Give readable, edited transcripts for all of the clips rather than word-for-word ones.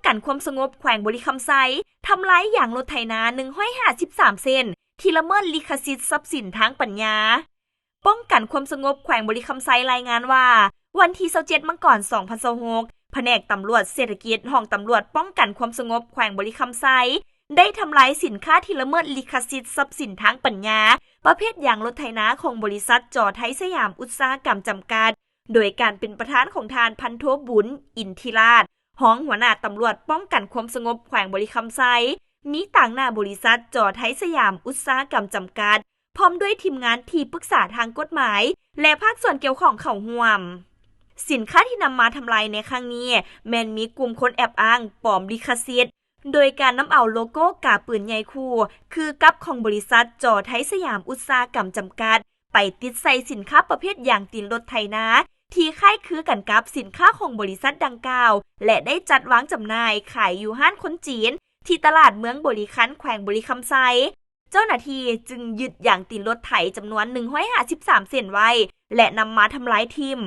กันความสงบแขวงบริคำไซทำร้ายอย่างรถไถนา153เซนที่ละเมิดลิขสิทธิ์ทรัพย์สินทางปัญญาป้องกันความสงบแขวงบริคำไซรายงานว่าวันที่27มังกร2026แผนกตำรวจเศรษฐกิจห้องตำรวจป้องกันความสงบแขวงบริคำไซได้ทำลายสินค้าที่ละเมิดลิขสิทธิ์ทรัพย์สินทางปัญญาประเภทยางรถไถนาของบริษัทจอไทยสยามอุตสาหกรรมจำกัดโดยการเป็นประธานของทานพันโทบุญอินทิราชห้องหัวหน้าตำรวจป้องกันความสงบแขวงบริคำไซมีต่างหน้าบริษัทจอไทยสยามอุตสาหกรรมจำกัดพร้อมด้วยทีมงานที่ปรึกษาทางกฎหมายและภาคส่วนเกี่ยวข้องเข้าร่วมสินค้าที่นำมาทำลายในครั้งนี้แม้นมีกลุ่มคนแอบอ้างปลอมลิขสิทธิ์โดยการนำเอาโลโก้กาปืนใหญ่คู่คือกับของบริษัทจอไทยสยามอุตสาหกรรมจำกัดไปติดใส่สินค้าประเภทอย่างตีนรถไถนาที่คล้ายคือกันกับสินค้าของบริษัทดังกล่าวและได้จัดวางจำหน่ายขายอยู่ห้างคนจีนที่ตลาดเมืองบริคันแขวงบริคำไซเจ้าหน้าที่จึงยึดอย่างตีนรถไถจำนวน153เส้นไว้และนำมาทำลายทิ่ม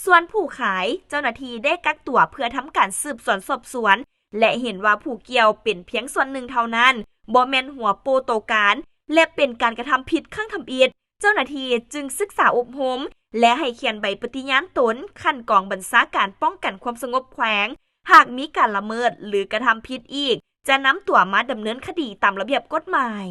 ส่วนผู้ขายเจ้าหน้าที่ได้กักตัวเพื่อทำการสืบสวนสอบสวนและเห็นว่าผู้เกี่ยวเป็นเพียงส่วนหนึ่งเท่านั้นบ่แม่นหัวโปโตการและเป็นการกระทำผิดข้างทำอิฐเจ้าหน้าที่จึงศึกษาอบรมและให้เขียนใบปฏิญาณตนขั้นกองบัญชาการป้องกันความสงบแขวงหากมีการละเมิดหรือกระทำผิดอีกจะนำตัวมาดำเนินคดีตามระเบียบกฎหมาย